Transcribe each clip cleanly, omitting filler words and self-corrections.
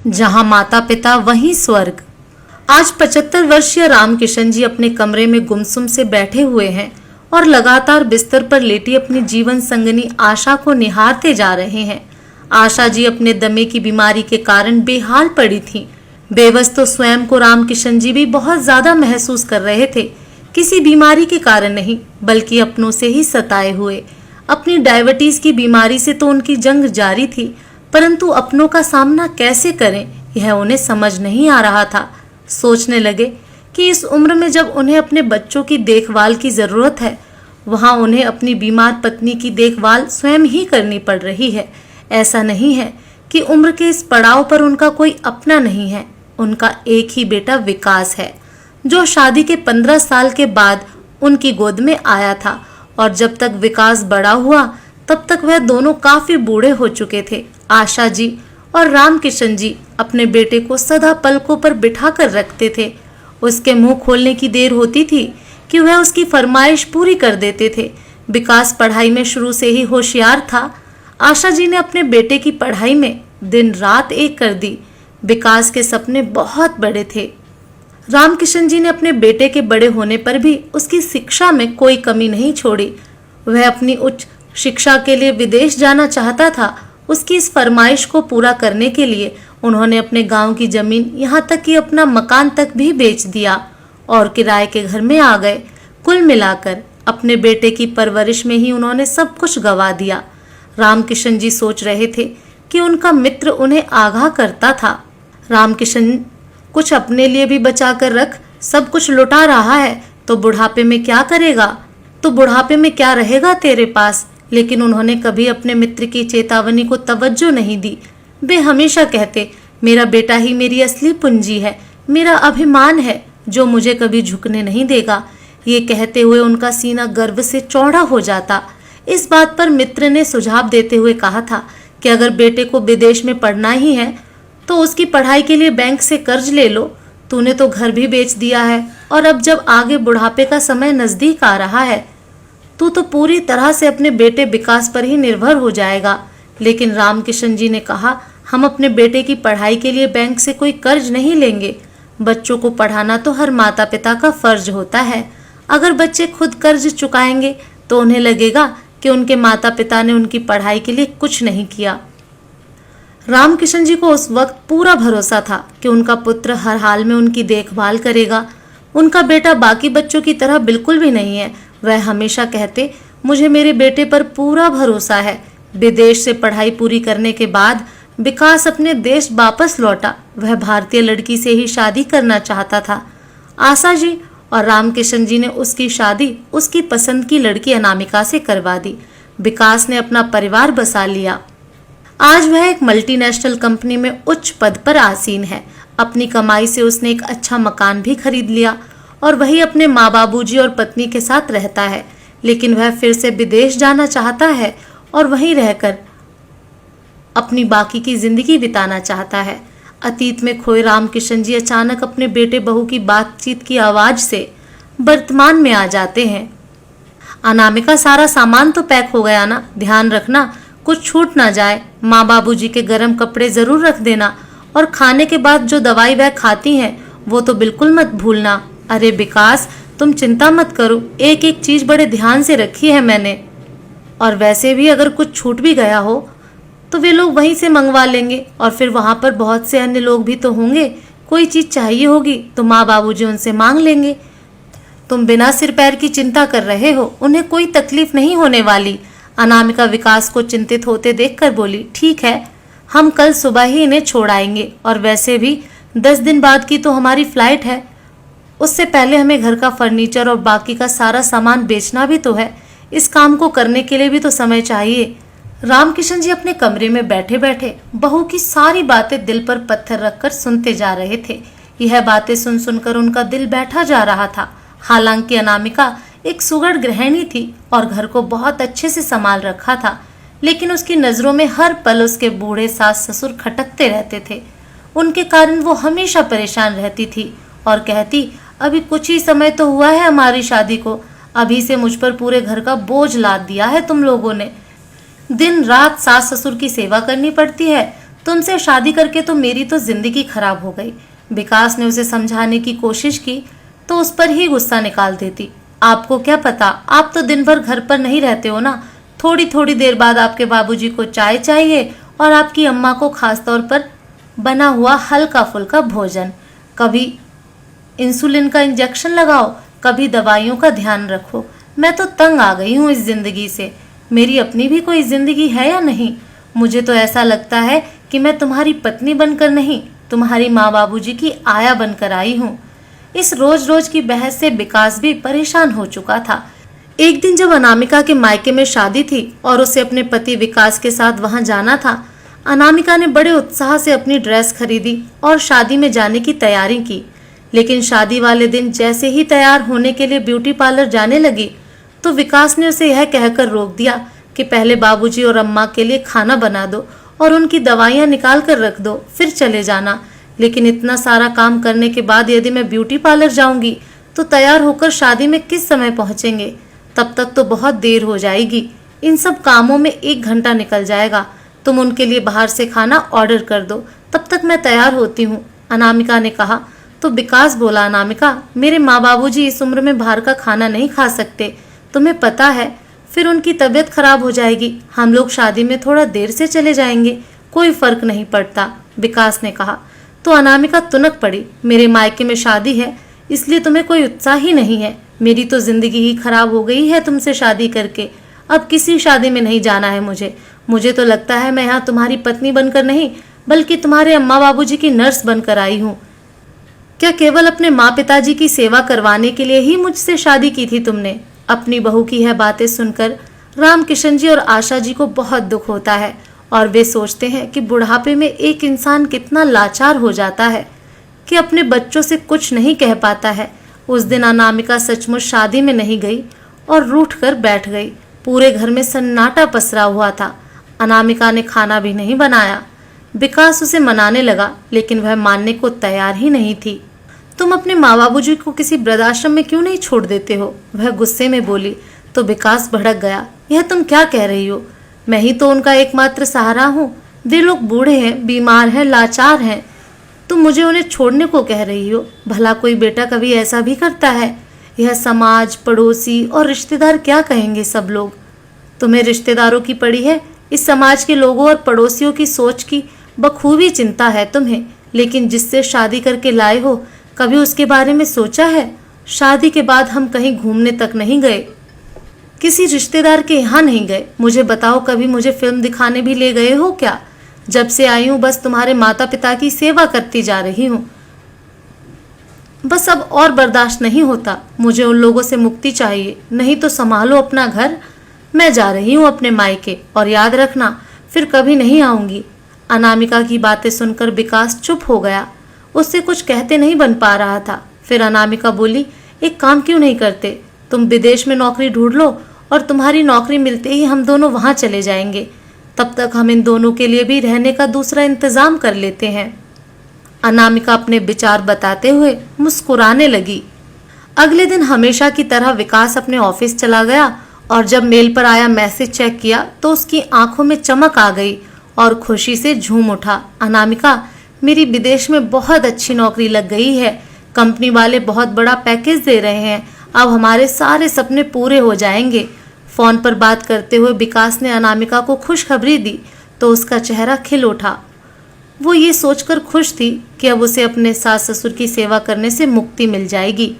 जहां माता पिता वहीं स्वर्ग। आज 75 वर्षीय रामकिशन जी अपने कमरे में गुमसुम से बैठे हुए हैं और लगातार बिस्तर पर लेटी अपनी जीवन संगनी आशा को निहारते जा रहे हैं। आशा जी अपने दमे की बीमारी के कारण बेहाल पड़ी थीं। बेबस तो स्वयं को रामकिशन जी भी बहुत ज्यादा महसूस कर रहे थे, किसी बीमारी के कारण नहीं बल्कि अपनों से ही सताए हुए। अपनी डायबिटीज की बीमारी से तो उनकी जंग जारी थी, परंतु अपनों का सामना कैसे करें यह उन्हें समझ नहीं आ रहा था। सोचने लगे कि इस उम्र में जब उन्हें अपने बच्चों की देखभाल की जरूरत है, वहां उन्हें अपनी बीमार पत्नी की देखभाल स्वयं ही करनी पड़ रही है। ऐसा नहीं है कि उम्र के इस पड़ाव पर उनका कोई अपना नहीं है। उनका एक ही बेटा विकास है, जो शादी के 15 साल के बाद उनकी गोद में आया था, और जब तक विकास बड़ा हुआ तब तक वह दोनों काफी बूढ़े हो चुके थे। आशा जी और रामकिशन जी अपने बेटे को सदा पलकों पर बिठा कर रखते थे। उसके मुंह खोलने की देर होती थी कि वह उसकी फरमाइश पूरी कर देते थे। विकास पढ़ाई में शुरू से ही होशियार था। आशा जी ने अपने बेटे की पढ़ाई में दिन रात एक कर दी। विकास के सपने बहुत बड़े थे। रामकिशन जी ने अपने बेटे के बड़े होने पर भी उसकी शिक्षा में कोई कमी नहीं छोड़ी। वह अपनी उच्च शिक्षा के लिए विदेश जाना चाहता था। उसकी इस फरमाइश को पूरा करने के लिए उन्होंने अपने गांव की जमीन, यहाँ तक कि अपना मकान तक भी बेच दिया और किराए के घर में आ गए। कुल मिलाकर अपने बेटे की परवरिश में ही उन्होंने सब कुछ गंवा दिया। रामकिशन जी सोच रहे थे कि उनका मित्र उन्हें आगाह करता था, रामकिशन कुछ अपने लिए भी बचा कर रख, सब कुछ लुटा रहा है तो बुढ़ापे में क्या करेगा, तो बुढ़ापे में क्या रहेगा तेरे पास। लेकिन उन्होंने कभी अपने मित्र की चेतावनी को तवज्जो नहीं दी। वे हमेशा कहते, मेरा बेटा ही मेरी असली पूंजी है, मेरा अभिमान है जो मुझे कभी झुकने नहीं देगा। ये कहते हुए उनका सीना गर्व से चौड़ा हो जाता। इस बात पर मित्र ने सुझाव देते हुए कहा था कि अगर बेटे को विदेश में पढ़ना ही है तो उसकी पढ़ाई के लिए बैंक से कर्ज ले लो। तूने तो घर भी बेच दिया है और अब जब आगे बुढ़ापे का समय नजदीक आ रहा है, तू तो पूरी तरह से अपने बेटे विकास पर ही निर्भर हो जाएगा। लेकिन रामकिशन जी ने कहा, हम अपने बेटे की पढ़ाई के लिए बैंक से कोई कर्ज नहीं लेंगे। बच्चों को पढ़ाना तो हर माता पिता का फर्ज होता है। अगर बच्चे खुद कर्ज चुकाएंगे तो उन्हें लगेगा कि उनके माता पिता ने उनकी पढ़ाई के लिए कुछ नहीं किया। रामकिशन जी को उस वक्त पूरा भरोसा था कि उनका पुत्र हर हाल में उनकी देखभाल करेगा। उनका बेटा बाकी बच्चों की तरह बिल्कुल भी नहीं है। वह हमेशा कहते, मुझे मेरे बेटे पर पूरा भरोसा है। विदेश से पढ़ाई पूरी करने के बाद विकास अपने देश वापस लौटा। वह भारतीय लड़की से ही शादी करना चाहता था। आशा जी और रामकिशन जी ने उसकी शादी उसकी पसंद की लड़की अनामिका से करवा दी। विकास ने अपना परिवार बसा लिया। आज वह एक मल्टीनेशनल कंपनी में उच्च पद पर आसीन है। अपनी कमाई से उसने एक अच्छा मकान भी खरीद लिया और वही अपने माँ बाबूजी और पत्नी के साथ रहता है। लेकिन वह फिर से विदेश जाना चाहता है और वहीं रहकर अपनी बाकी की जिंदगी बिताना चाहता है। अतीत में खोए रामकिशन जी अचानक अपने बेटे बहू की बातचीत की आवाज से वर्तमान में आ जाते हैं। अनामिका, सारा सामान तो पैक हो गया ना, ध्यान रखना कुछ छूट ना जाए। माँ बाबूजी के गर्म कपड़े जरूर रख देना और खाने के बाद जो दवाई वह खाती हैं वो तो बिल्कुल मत भूलना। अरे विकास, तुम चिंता मत करो, एक एक चीज बड़े ध्यान से रखी है मैंने। और वैसे भी अगर कुछ छूट भी गया हो तो वे लोग वहीं से मंगवा लेंगे और फिर वहां पर बहुत से अन्य लोग भी तो होंगे। कोई चीज चाहिए होगी तो माँ बाबूजी उनसे मांग लेंगे। तुम बिना सिर पैर की चिंता कर रहे हो, उन्हें कोई तकलीफ नहीं होने वाली। अनामिका विकास को चिंतित होते देखकर बोली, ठीक है, हम कल सुबह ही इन्हें छोड़ आएंगे और वैसे भी 10 दिन बाद की तो हमारी फ्लाइट है। उससे पहले हमें घर का फर्नीचर और बाकी का सारा सामान बेचना भी तो है। इस काम को करने के लिए भी तो समय चाहिए। रामकिशन जी अपने कमरे में बैठे बैठे बहू की सारी बातें दिल पर पत्थर रखकर सुनते जा रहे थे। यह बातें सुन सुनकर उनका दिल बैठा जा रहा था। हालांकि अनामिका एक सुगढ़ गृहिणी थी और घर को बहुत अच्छे से संभाल रखा था, लेकिन उसकी नजरों में हर पल उसके बूढ़े सास ससुर खटकते रहते थे। उनके कारण वो हमेशा परेशान रहती थी और कहती, अभी कुछ ही समय तो हुआ है हमारी शादी को, अभी से मुझ पर पूरे घर का बोझ लाद दिया है तुम लोगों ने। दिन रात सास ससुर की सेवा करनी पड़ती है, तुमसे शादी करके तो मेरी तो जिंदगी खराब हो गई। विकास ने उसे समझाने की कोशिश की तो उस पर ही गुस्सा निकाल देती। आपको क्या पता, आप तो दिन भर घर पर नहीं रहते हो ना। थोड़ी थोड़ी देर बाद आपके बाबूजी को चाय चाहिए और आपकी अम्मा को खास तौर पर बना हुआ हल्का फुल्का भोजन। कभी इंसुलिन का इंजेक्शन लगाओ, कभी दवाइयों का ध्यान रखो। मैं तो तंग आ गई हूँ इस जिंदगी से। मेरी अपनी भी कोई जिंदगी है या नहीं? मुझे तो ऐसा लगता है कि मैं तुम्हारी पत्नी बनकर नहीं, तुम्हारी माँ बाबूजी की आया बनकर आई हूँ। इस रोज रोज की बहस से विकास भी परेशान हो चुका था। एक दिन जब अनामिका के मायके में शादी थी और उसे अपने पति विकास के साथ वहां जाना था, अनामिका ने बड़े उत्साह से अपनी ड्रेस खरीदी और शादी में जाने की तैयारी की। लेकिन शादी वाले दिन जैसे ही तैयार होने के लिए ब्यूटी पार्लर जाने लगी तो विकास ने उसे यह कहकर रोक दिया कि पहले बाबूजी और अम्मा के लिए खाना बना दो और उनकी दवाइयां निकाल कर रख दो, फिर चले जाना। लेकिन इतना सारा काम करने के बाद यदि मैं ब्यूटी पार्लर जाऊंगी तो तैयार होकर शादी में किस समय पहुंचेंगे? तब तक तो बहुत देर हो जाएगी। इन सब कामों में 1 घंटा निकल जाएगा। तुम उनके लिए बाहर से खाना ऑर्डर कर दो, तब तक मैं तैयार होती हूँ, अनामिका ने कहा। तो विकास बोला, अनामिका, मेरे माँ बाबूजी इस उम्र में बाहर का खाना नहीं खा सकते, तुम्हें पता है, फिर उनकी तबीयत खराब हो जाएगी। हम लोग शादी में थोड़ा देर से चले जाएंगे, कोई फर्क नहीं पड़ता, विकास ने कहा। तो अनामिका तुनक पड़ी, मेरे मायके में शादी है इसलिए तुम्हें कोई उत्साह ही नहीं है। मेरी तो जिंदगी ही खराब हो गई है तुमसे शादी करके। अब किसी शादी में नहीं जाना है मुझे तो लगता है मैं यहाँ तुम्हारी पत्नी बनकर नहीं बल्कि तुम्हारे अम्मा बाबूजी की नर्स बनकर आई हूँ। क्या केवल अपने माँ पिताजी की सेवा करवाने के लिए ही मुझसे शादी की थी तुमने? अपनी बहू की यह बातें सुनकर रामकिशन जी और आशा जी को बहुत दुख होता है और वे सोचते हैं कि बुढ़ापे में एक इंसान कितना लाचार हो जाता है कि अपने बच्चों से कुछ नहीं कह पाता है। उस दिन अनामिका सचमुच शादी में नहीं गई और रूठ कर बैठ गई। पूरे घर में सन्नाटा पसरा हुआ था। अनामिका ने खाना भी नहीं बनाया। विकास उसे मनाने लगा लेकिन वह मानने को तैयार ही नहीं थी। तुम अपने माँ बाबूजी को किसी वृद्धाश्रम में क्यों नहीं छोड़ देते हो? वह गुस्से में बोली। तो विकास भड़क गया, यह तुम क्या कह रही हो? मैं ही तो उनका एकमात्र सहारा हूँ। वे लोग बूढ़े हैं, बीमार हैं, लाचार हैं, तुम मुझे उन्हें छोड़ने को कह रही हो? भला कोई बेटा कभी ऐसा भी करता है? यह समाज, पड़ोसी और रिश्तेदार क्या कहेंगे सब लोग? तुम्हें रिश्तेदारों की पड़ी है, इस समाज के लोगों और पड़ोसियों की सोच की बखूबी चिंता है तुम्हें। लेकिन जिससे शादी करके लाए हो, कभी उसके बारे में सोचा है? शादी के बाद हम कहीं घूमने तक नहीं गए, किसी रिश्तेदार के यहाँ नहीं गए। मुझे बताओ, कभी मुझे फिल्म दिखाने भी ले गए हो क्या? जब से आई हूँ बस तुम्हारे माता पिता की सेवा करती जा रही हूँ। बस अब और बर्दाश्त नहीं होता। मुझे उन लोगों से मुक्ति चाहिए, नहीं तो संभालो अपना घर। मैं जा रही हूँ अपने मायके और याद रखना फिर कभी नहीं आऊंगी। अनामिका की बातें सुनकर विकास चुप हो गया। उससे कुछ कहते नहीं बन पा रहा था। फिर अनामिका बोली, एक काम क्यों नहीं करते? तुम विदेश में नौकरी ढूंढ लो और तुम्हारी नौकरी मिलते ही हम दोनों वहां चले जाएंगे। तब तक हम इन दोनों के लिए भी रहने का दूसरा इंतजाम कर लेते हैं। अनामिका अपने विचार बताते हुए मुस्कुराने लगी। अगले दिन हमेशा की तरह विकास अपने ऑफिस चला गया और जब मेल पर आया मैसेज चेक किया तो उसकी आंखों में चमक आ गई और खुशी से झूम उठा। अनामिका, मेरी विदेश में बहुत अच्छी नौकरी लग गई है। कंपनी वाले बहुत बड़ा पैकेज दे रहे हैं। अब हमारे सारे सपने पूरे हो जाएंगे। फोन पर बात करते हुए विकास ने अनामिका को खुशखबरी दी तो उसका चेहरा खिल उठा। वो ये सोचकर खुश थी कि अब उसे अपने सास ससुर की सेवा करने से मुक्ति मिल जाएगी।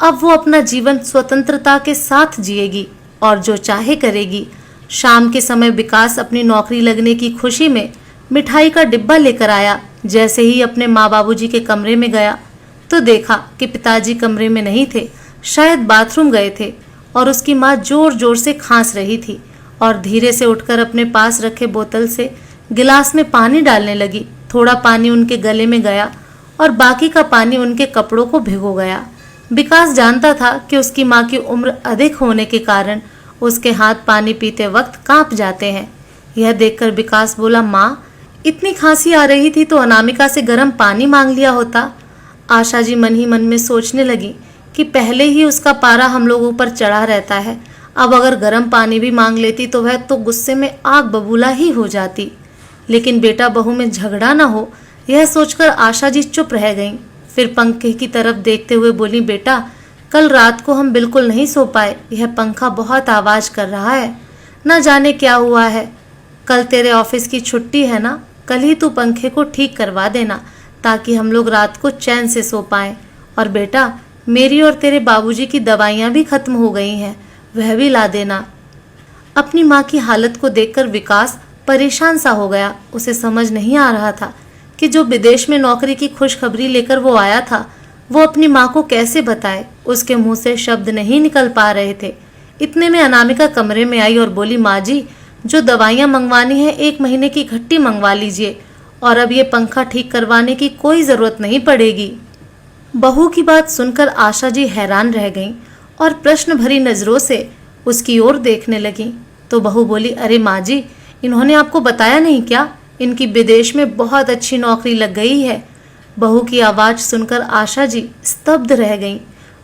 अब वो अपना जीवन स्वतंत्रता के साथ जिएगी और जो चाहे करेगी। शाम के समय विकास अपनी नौकरी लगने की खुशी में मिठाई का डिब्बा लेकर आया। जैसे ही अपने माँ बाबूजी के कमरे में गया तो देखा कि पिताजी कमरे में नहीं थे, शायद बाथरूम गए थे और उसकी माँ जोर जोर से खांस रही थी और धीरे से उठकर अपने पास रखे बोतल से गिलास में पानी डालने लगी। थोड़ा पानी उनके गले में गया और बाकी का पानी उनके कपड़ों को भिगो गया। विकास जानता था कि उसकी माँ की उम्र अधिक होने के कारण उसके हाथ पानी पीते वक्त कांप जाते हैं। यह देखकर विकास बोला, माँ, इतनी खांसी आ रही थी तो अनामिका से गर्म पानी मांग लिया होता। आशा जी मन ही मन में सोचने लगी कि पहले ही उसका पारा हम लोगों पर चढ़ा रहता है, अब अगर गर्म पानी भी मांग लेती तो वह तो गुस्से में आग बबूला ही हो जाती। लेकिन बेटा बहू में झगड़ा ना हो, यह सोचकर आशा जी चुप रह गईं। फिर पंखे की तरफ देखते हुए बोली, बेटा कल रात को हम बिल्कुल नहीं सो पाए। यह पंखा बहुत आवाज कर रहा है, न जाने क्या हुआ है। कल तेरे ऑफिस की छुट्टी है ना, कल ही तू पंखे को ठीक करवा देना ताकि हम लोग रात को चैन से सो पाएं। और बेटा मेरी और तेरे बाबूजी की दवाइयाँ भी खत्म हो गई हैं, वह भी ला देना। अपनी माँ की हालत को देखकर विकास परेशान सा हो गया। उसे समझ नहीं आ रहा था कि जो विदेश में नौकरी की खुशखबरी लेकर वो आया था, वो अपनी माँ को कैसे बताए। उसके मुंह से शब्द नहीं निकल पा रहे थे। इतने में अनामिका कमरे में आई और बोली, माँ जी जो दवाइयाँ मंगवानी है 1 महीने की इकट्ठी मंगवा लीजिए, और अब ये पंखा ठीक करवाने की कोई जरूरत नहीं पड़ेगी। बहू की बात सुनकर आशा जी हैरान रह गईं और प्रश्न भरी नजरों से उसकी ओर देखने लगीं। तो बहू बोली, अरे माँ जी इन्होंने आपको बताया नहीं क्या, इनकी विदेश में बहुत अच्छी नौकरी लग गई है। बहू की आवाज सुनकर आशा जी स्तब्ध रह गईं।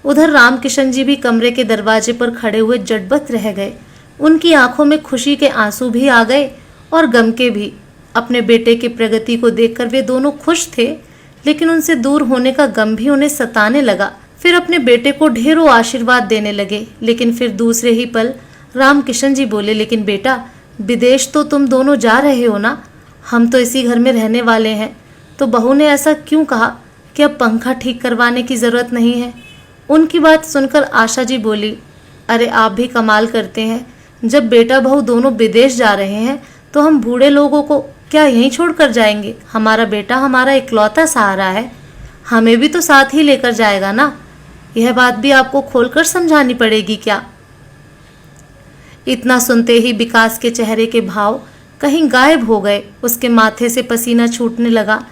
उधर रामकिशन जी भी कमरे के दरवाजे पर खड़े हुए जड़बत रह गए। उनकी आंखों में खुशी के आंसू भी आ गए और गम के भी। अपने बेटे की प्रगति को देखकर वे दोनों खुश थे, लेकिन उनसे दूर होने का गम भी उन्हें सताने लगा। फिर अपने बेटे को ढेरों आशीर्वाद देने लगे, लेकिन फिर दूसरे ही पल रामकिशन जी बोले, लेकिन बेटा विदेश तो तुम दोनों जा रहे हो ना, हम तो इसी घर में रहने वाले हैं। तो बहू ने ऐसा क्यों कहा कि अब पंखा ठीक करवाने की जरूरत नहीं है। उनकी बात सुनकर आशा जी बोली, अरे आप भी कमाल करते हैं, जब बेटा बहू दोनों विदेश जा रहे हैं तो हम बूढ़े लोगों को क्या यहीं छोड़कर जाएंगे। हमारा बेटा हमारा इकलौता सहारा है, हमें भी तो साथ ही लेकर जाएगा ना। यह बात भी आपको खोलकर समझानी पड़ेगी क्या। इतना सुनते ही विकास के चेहरे के भाव कहीं गायब हो गए। उसके माथे से पसीना छूटने लगा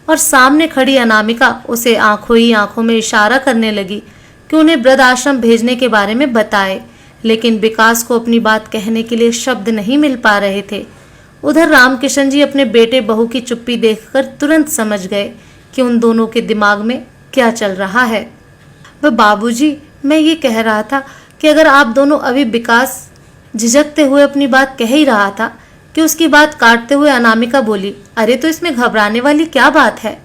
और सामने खड़ी अनामिका उसे आंखों ही आंखों में इशारा करने लगी कि उन्हें वृद्ध आश्रम भेजने के बारे में बताए, लेकिन विकास को अपनी बात कहने के लिए शब्द नहीं मिल पा रहे थे। उधर रामकिशन जी अपने बेटे बहू की चुप्पी देखकर तुरंत समझ गए कि उन दोनों के दिमाग में क्या चल रहा है। वह बाबूजी, मैं ये कह रहा था कि अगर आप दोनों अभी विकास झिझकते हुए अपनी बात कह ही रहा था कि उसकी बात काटते हुए अनामिका बोली, अरे तो इसमें घबराने वाली क्या बात है,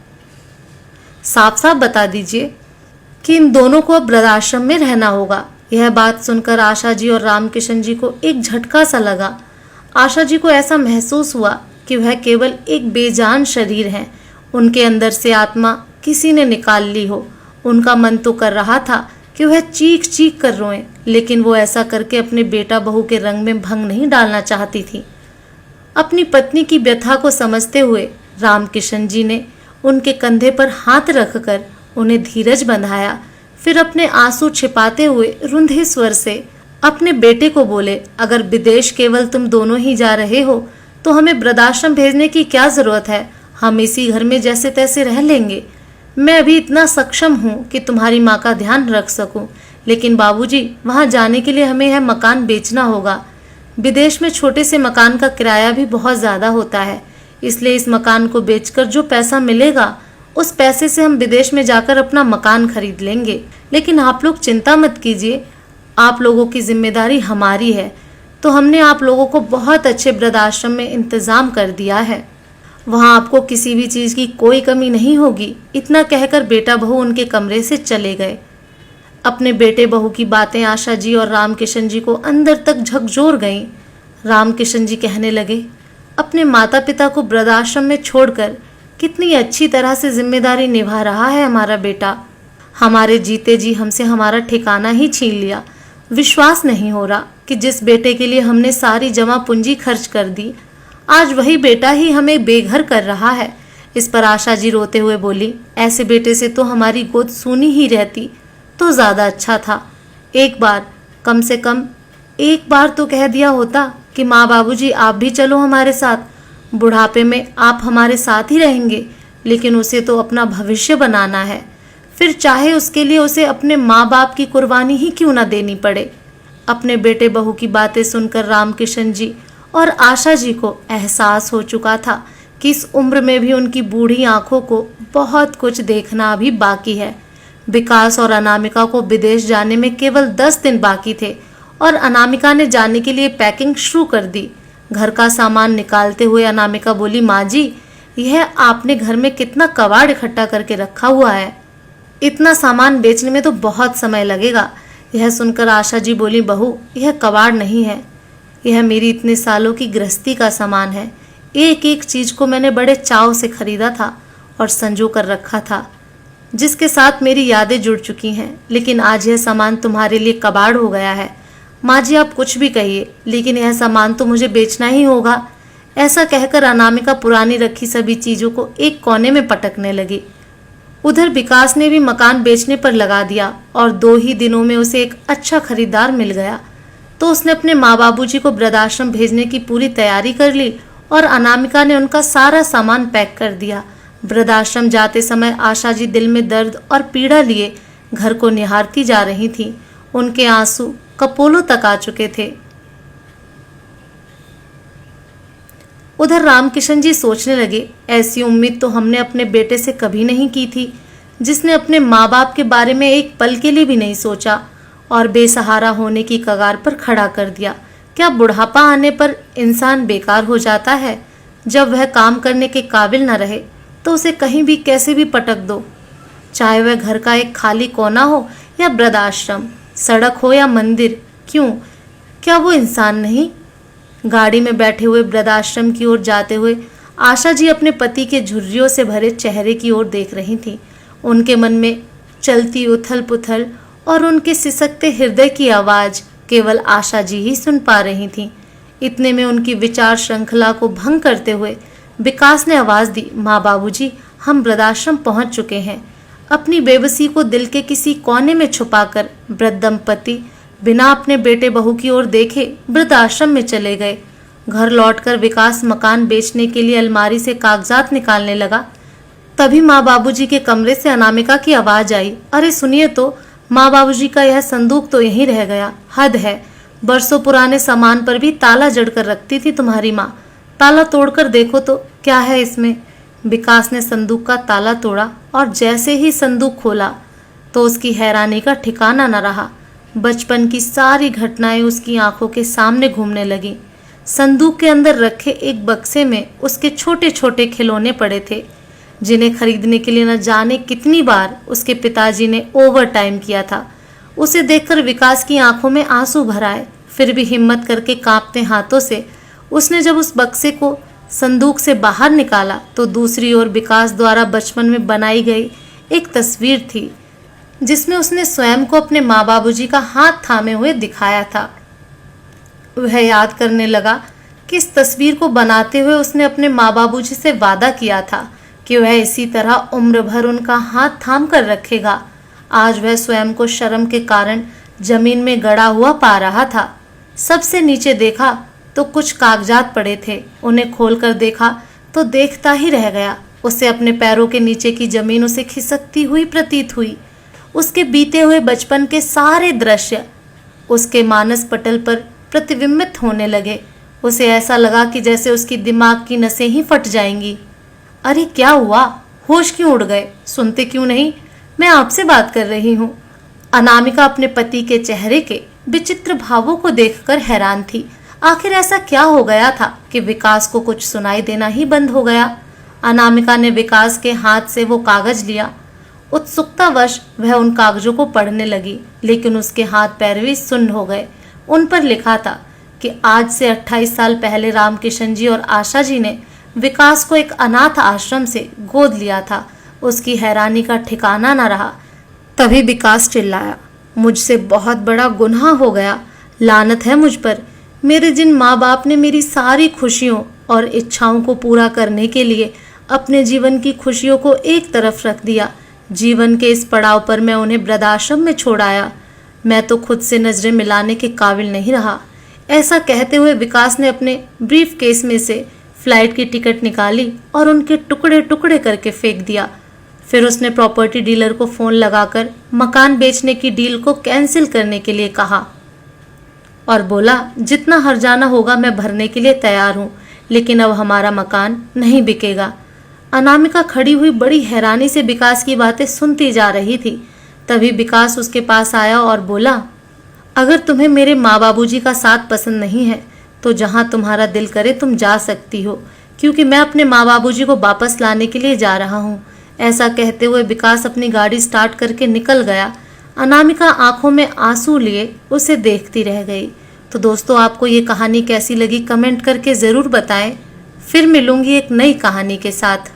साफ साफ बता दीजिए कि इन दोनों को अब वृद्धाश्रम में रहना होगा। यह बात सुनकर आशा जी और रामकिशन जी को एक झटका सा लगा। आशा जी को ऐसा महसूस हुआ कि वह केवल एक बेजान शरीर हैं, उनके अंदर से आत्मा किसी ने निकाल ली हो। उनका मन तो कर रहा था कि वह चीख चीख कर रोएं, लेकिन वो ऐसा करके अपने बेटा बहू के रंग में भंग नहीं डालना चाहती थी। अपनी पत्नी की व्यथा को समझते हुए रामकिशन जी ने उनके कंधे पर हाथ रखकर उन्हें धीरज बंधाया। फिर अपने आंसू छिपाते हुए रुंधे स्वर से अपने बेटे को बोले, अगर विदेश केवल तुम दोनों ही जा रहे हो तो हमें वृद्धाश्रम भेजने की क्या जरूरत है, हम इसी घर में जैसे तैसे रह लेंगे। मैं अभी इतना सक्षम हूँ कि तुम्हारी माँ का ध्यान रख सकूं, लेकिन बाबूजी वहाँ जाने के लिए हमें यह मकान बेचना होगा। विदेश में छोटे से मकान का किराया भी बहुत ज़्यादा होता है, इसलिए इस मकान को बेचकर जो पैसा मिलेगा उस पैसे से हम विदेश में जाकर अपना मकान खरीद लेंगे। लेकिन आप लोग चिंता मत कीजिए, आप लोगों की जिम्मेदारी हमारी है, तो हमने आप लोगों को बहुत अच्छे वृद्धाश्रम में इंतज़ाम कर दिया है, वहाँ आपको किसी भी चीज़ की कोई कमी नहीं होगी। इतना कहकर बेटा बहू उनके कमरे से चले गए। अपने बेटे बहू की बातें आशा जी और रामकिशन जी को अंदर तक झकझोर गईं। रामकिशन जी कहने लगे, अपने माता पिता को वृद्धाश्रम में छोड़कर कितनी अच्छी तरह से जिम्मेदारी निभा रहा है हमारा बेटा। हमारे जीते जी हमसे हमारा ठिकाना ही छीन लिया। विश्वास नहीं हो रहा कि जिस बेटे के लिए हमने सारी जमा पूंजी खर्च कर दी, आज वही बेटा ही हमें बेघर कर रहा है। इस पर आशा जी रोते हुए बोली, ऐसे बेटे से तो हमारी गोद सूनी ही रहती तो ज़्यादा अच्छा था। एक बार, कम से कम एक बार तो कह दिया होता कि माँ बाबूजी आप भी चलो हमारे साथ, बुढ़ापे में आप हमारे साथ ही रहेंगे। लेकिन उसे तो अपना भविष्य बनाना है, फिर चाहे उसके लिए उसे अपने माँ बाप की कुर्बानी ही क्यों ना देनी पड़े। अपने बेटे बहू की बातें सुनकर रामकिशन जी और आशा जी को एहसास हो चुका था कि इस उम्र में भी उनकी बूढ़ी आंखों को बहुत कुछ देखना अभी बाकी है। विकास और अनामिका को विदेश जाने में केवल 10 दिन बाकी थे और अनामिका ने जाने के लिए पैकिंग शुरू कर दी। घर का सामान निकालते हुए अनामिका बोली, माँ जी, यह आपने घर में कितना कबाड़ इकट्ठा करके रखा हुआ है। इतना सामान बेचने में तो बहुत समय लगेगा। यह सुनकर आशा जी बोली, बहू, यह कबाड़ नहीं है, यह मेरी इतने सालों की गृहस्थी का सामान है। एक एक चीज को मैंने बड़े चाव से खरीदा था और संजो कर रखा था, जिसके साथ मेरी यादें जुड़ चुकी हैं। लेकिन आज यह सामान तुम्हारे लिए कबाड़ हो गया है। माँ जी, आप कुछ भी कहिए, लेकिन यह सामान तो मुझे बेचना ही होगा। ऐसा कहकर अनामिका पुरानी रखी सभी चीजों को एक कोने में पटकने लगी। उधर विकास ने भी मकान बेचने पर लगा दिया और 2 ही दिनों में उसे एक अच्छा खरीदार मिल गया। तो उसने अपने माँ बाबूजी को वृद्धाश्रम भेजने की पूरी तैयारी कर ली और अनामिका ने उनका सारा सामान पैक कर दिया। वृद्धाश्रम जाते समय आशा जी दिल में दर्द और पीड़ा लिए घर को निहारती जा रही थीं। उनके आंसू कपोलों तक आ चुके थे। उधर रामकिशन जी सोचने लगे, ऐसी उम्मीद तो हमने अपने बेटे से कभी नहीं की थी, जिसने अपने माँ बाप के बारे में एक पल के लिए भी नहीं सोचा और बेसहारा होने की कगार पर खड़ा कर दिया। क्या बुढ़ापा आने पर इंसान बेकार हो जाता है? जब वह काम करने के काबिल न रहे तो उसे कहीं भी कैसे भी पटक दो, चाहे वह घर का एक खाली कोना हो या वृद्धाश्रम, सड़क हो या मंदिर। क्यों, क्या वो इंसान नहीं? गाड़ी में बैठे हुए वृद्धाश्रम की ओर जाते हुए आशा जी अपने पति के झुर्रियों से भरे चेहरे की ओर देख रही थीं। उनके मन में चलती उथल पुथल और उनके सिसकते हृदय की आवाज केवल आशा जी ही सुन पा रही थीं। इतने में उनकी विचार श्रृंखला को भंग करते हुए विकास ने आवाज दी, माँ बाबूजी, हम वृद्धाश्रम पहुंच चुके हैं। अपनी बेबसी को दिल के किसी कोने में छुपाकर वृद्ध दंपति बिना अपने बेटे बहू की ओर देखे वृद्धाश्रम में चले गए। घर लौटकर विकास मकान बेचने के लिए अलमारी से कागजात निकालने लगा। तभी माँ बाबूजी के कमरे से अनामिका की आवाज आई, अरे सुनिए तो, माँ बाबूजी का यह संदूक तो यहीं रह गया। हद है, बरसों पुराने सामान पर भी ताला जड़कर रखती थी तुम्हारी माँ। ताला तोड़कर देखो तो क्या है इसमें। विकास ने संदूक का ताला तोड़ा और जैसे ही संदूक खोला तो उसकी हैरानी का ठिकाना न रहा। बचपन की सारी घटनाएं उसकी आंखों के सामने घूमने लगी। संदूक के अंदर रखे एक बक्से में उसके छोटे छोटे खिलौने पड़े थे, जिन्हें खरीदने के लिए न जाने कितनी बार उसके पिताजी ने ओवर टाइम किया था। उसे देखकर विकास की आंखों में आंसू भर आए। फिर भी हिम्मत करके कांपते हाथों से उसने जब उस बक्से को संदूक से बाहर निकाला तो दूसरी ओर विकास द्वारा बचपन में बनाई गई एक तस्वीर थी, जिसमें उसने स्वयं को अपने माँ बाबूजी का हाथ थामे हुए दिखाया था। वह याद करने लगा कि इस तस्वीर को बनाते हुए उसने अपने माँ बाबूजी से वादा किया था कि वह इसी तरह उम्र भर उनका हाथ थाम कर रखेगा। आज वह स्वयं को शर्म के कारण जमीन में गड़ा हुआ पा रहा था। सबसे नीचे देखा तो कुछ कागजात पड़े थे। उन्हें खोलकर देखा तो देखता ही रह गया। उसे अपने पैरों के नीचे की जमीन उसे खिसकती हुई प्रतीत हुई। उसके बीते हुए बचपन के सारे दृश्य उसके मानस पटल पर प्रतिबिंबित होने लगे। उसे ऐसा लगा कि जैसे उसकी दिमाग की नसें ही फट जाएंगी। अरे क्या हुआ? होश क्यों उड़ गए? सुनते क्यों नहीं? मैं आपसे बात कर रही हूँ। अनामिका अपने पति के चेहरे के विचित्र भावों को देखकर हैरान थी। आखिर ऐसा क्या हो गया था कि विकास को कुछ सुनाई देना ही बंद हो गया। अनामिका ने विकास के हाथ से वो कागज लिया। उत्सुकतावश वह उन कागजों को पढ़ने लगी, लेकिन उसके हाथ पैर भी सुन्न हो गए। उन पर लिखा था कि आज से 28 साल पहले रामकिशन जी और आशा जी ने विकास को एक अनाथ आश्रम से गोद लिया था। उसकी हैरानी का ठिकाना न रहा। तभी विकास चिल्लाया, मुझसे बहुत बड़ा गुनाह हो गया। लानत है मुझ पर। मेरे जिन माँ बाप ने मेरी सारी खुशियों और इच्छाओं को पूरा करने के लिए अपने जीवन की खुशियों को एक तरफ रख दिया, जीवन के इस पड़ाव पर मैं उन्हें वृद्धाश्रम में छोड़ आया। मैं तो खुद से नजरें मिलाने के काबिल नहीं रहा। ऐसा कहते हुए विकास ने अपने ब्रीफ केस में से फ्लाइट की टिकट निकाली और उनके टुकड़े टुकड़े करके फेंक दिया। फिर उसने प्रॉपर्टी डीलर को फोन लगाकर मकान बेचने की डील को कैंसिल करने के लिए कहा और बोला, जितना हर्जाना होगा मैं भरने के लिए तैयार हूँ, लेकिन अब हमारा मकान नहीं बिकेगा। अनामिका खड़ी हुई बड़ी हैरानी से विकास की बातें सुनती जा रही थी। तभी विकास उसके पास आया और बोला, अगर तुम्हें मेरे माँ बाबूजी का साथ पसंद नहीं है तो जहां तुम्हारा दिल करे तुम जा सकती हो, क्योंकि मैं अपने माँ बाबूजी को वापस लाने के लिए जा रहा हूँ। ऐसा कहते हुए विकास अपनी गाड़ी स्टार्ट करके निकल गया। अनामिका आंखों में आंसू लिए उसे देखती रह गई। तो दोस्तों, आपको ये कहानी कैसी लगी कमेंट करके ज़रूर बताएं। फिर मिलूंगी एक नई कहानी के साथ।